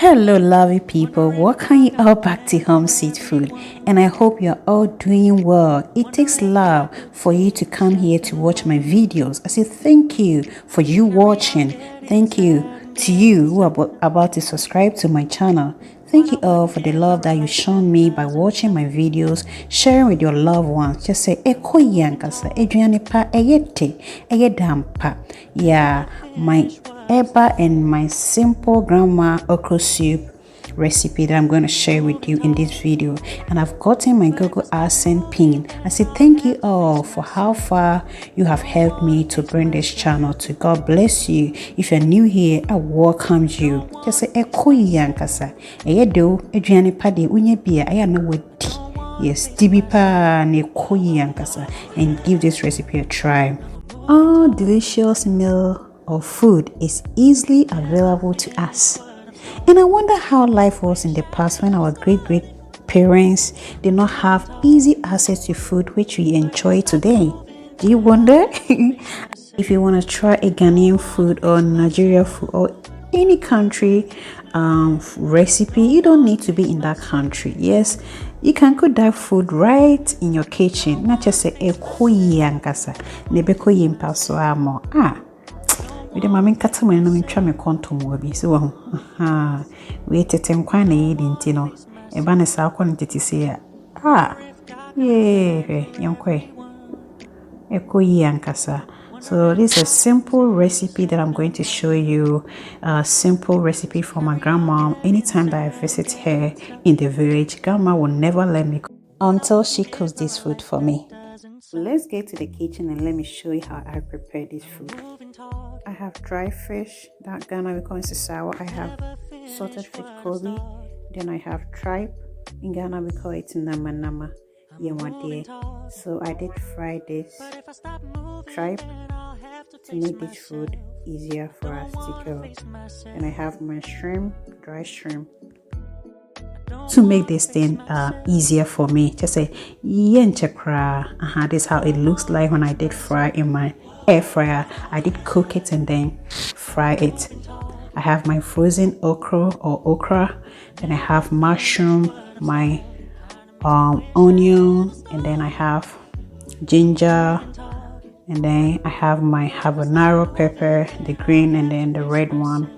Hello, lovely people. Welcome you all back to Home Seat Food, and I hope you're all doing well. It takes love for you to come here to watch my videos. I say thank you for you watching. Thank you to you who are about to subscribe to my channel. Thank you all for the love that you shown me by watching my videos, sharing with your loved ones. Just say, Eko yankasa, Adrianipa, Eyete, Eyedampa. Yeah, my Eba and my simple Grandma Okra Soup recipe that I'm going to share with you in this video. And I've gotten my Google AdSense pin. I say thank you all for how far you have helped me to bring this channel to. God bless you. If you're new here, I welcome you. Just say Eko yankasa. Eyedo eduane pade unye bia aya no wadi. Yes, tibipa ne Eko yankasa, and give this recipe a try. All delicious meal of food is easily available to us. And I wonder how life was in the past when our great parents did not have easy access to food which we enjoy today. Do you wonder? If you want to try a Ghanaian food or Nigeria food or any country recipe, you don't need to be in that country. Yes, you can cook that food right in your kitchen. Not just say yankasa nebeko yimpaso amo. We the mamin kataman no twa me kontom wabi so we tetem kwan na yi dintino e ba ne sa akon tete se yankwe ekoyi ankasa. So this is a simple recipe that I'm going to show you, a simple recipe from my grandma. Anytime that I visit her in the village, grandma will never let me cook until she cooks this food for me. Let's get to the kitchen and let me show you how I prepare this food. I have dry fish that Ghana we call it sour. I have salted fish Koobi. Then I have tripe. In Ghana we call it nama. So I did fry this tripe to make this food easier for us to go. And I have my shrimp, dry shrimp, to make this thing easier for me. Just say yenchekra. This is how it looks like when I did fry in my air fryer. I did cook it and then fry it. I have my frozen okra, then I have mushroom, my onion, and then I have ginger, and then I have my habanero pepper, the green and then the red one.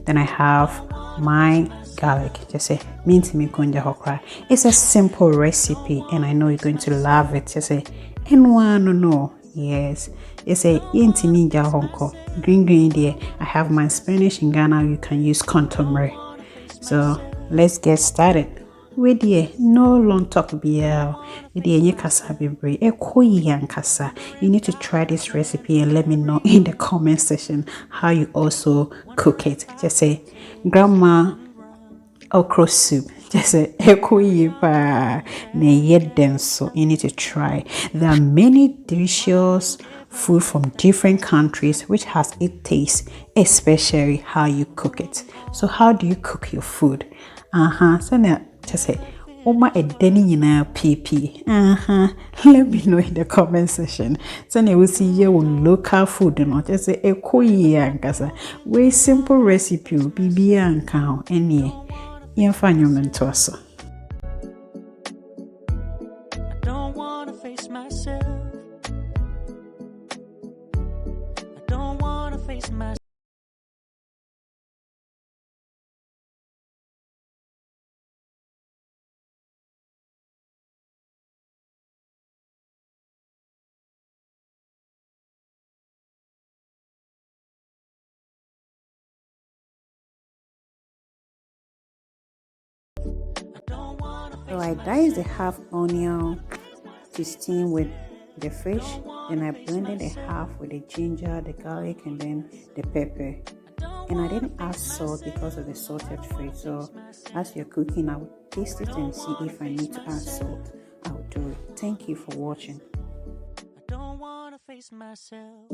Then I have my garlic. Just say mince me konja hokra. It's a simple recipe and I know you're going to love it. Just say no. Yes, it's a intiminja honko green there. I have my Spanish in Ghana. You can use contomere. So let's get started. With no long talk BL. With the kasa bibre kasa. You need to try this recipe and let me know in the comment section how you also cook it. Just say Grandma Okra Soup. Just say so you need to try. There are many delicious food from different countries which has its taste, especially how you cook it. So how do you cook your food? So now just say Oma edeni yina PP. Let me know in the comment section. So now we see here on local food and not just say ekoyi ankasa. We simple recipe bibi anka any yemfa also. I don't wanna face myself. I don't wanna face myself. So I dice the half onion to steam with the fish. Then I blended the half with the ginger, the garlic, and then the pepper. And I didn't add salt because of the salted fish. So as you're cooking, I will taste it and see if I need to add salt. I will do it. Thank you for watching. I don't wanna face myself.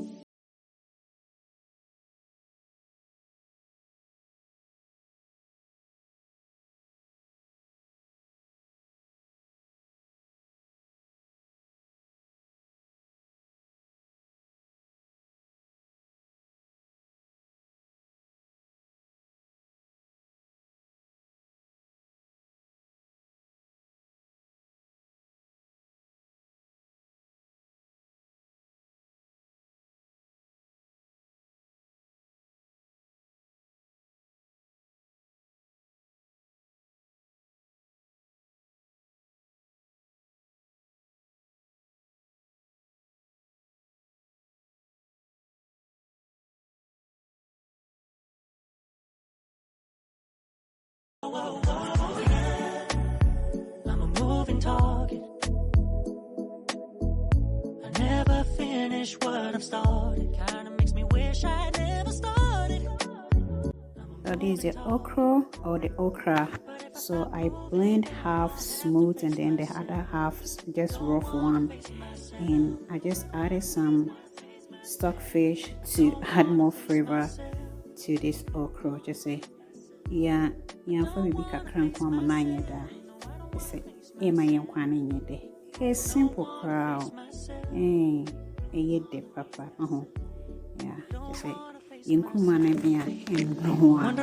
I'm a moving target. I never finish what I've started. Kinda makes me wish I never started. So this is the okra or the okra. So I blend half smooth and then the other half just rough one. And I just added some stockfish to add more flavor to this okra. Just say, yeah, for me, be kakran kwa mananya da. Say, my young one day. It's simple crowd. De papa. Yeah, just say, you kumana me and no one.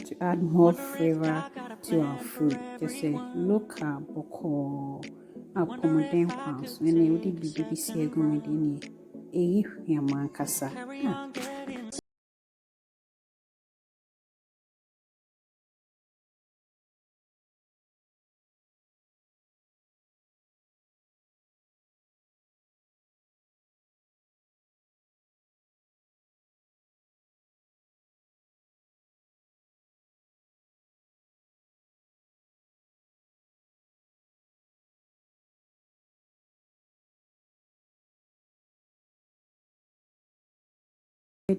To add more flavor to our food. Just say local boko apomodem kwanso and you would be BBC agumedini yamankasa.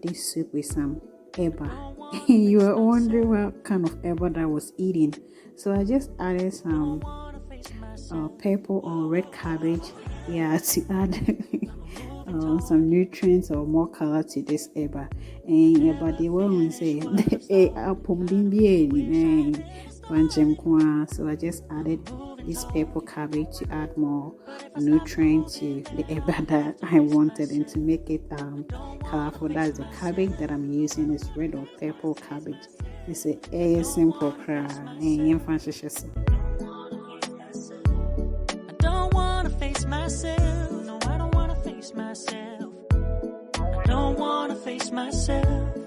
This soup with some eba. You were wondering what kind of eba that I was eating, so I just added some purple or red cabbage, yeah, to add some nutrients or more color to this eba. And yeah, but the one say So I just added this purple cabbage to add more nutrient to the eba that I wanted and to make it colorful. That's the cabbage that I'm using is red or purple cabbage. It's a simple cry. I don't wanna face myself. No, I don't wanna face myself. I don't wanna face myself.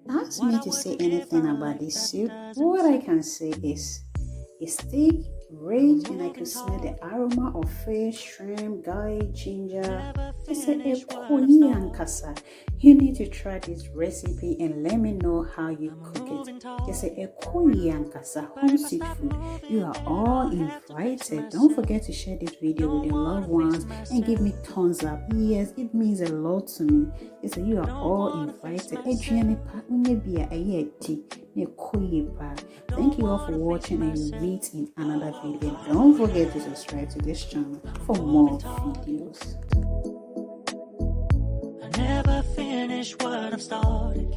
Ask me to say anything about this soup. What I can say is it's thick, rich, and I can smell the aroma of fish, shrimp, garlic, ginger. It's a Korean kasa. You need to try this recipe and let me know how you cook it. Just a Korean kasa home seafood. You are all invited. Don't forget to share this video with your loved ones and give me thumbs up. Yes, it means a lot to me. Yes, you are all invited. Thank you all for watching and we'll meet in another video. Don't forget to subscribe to this channel for more videos. I never finish what I've started.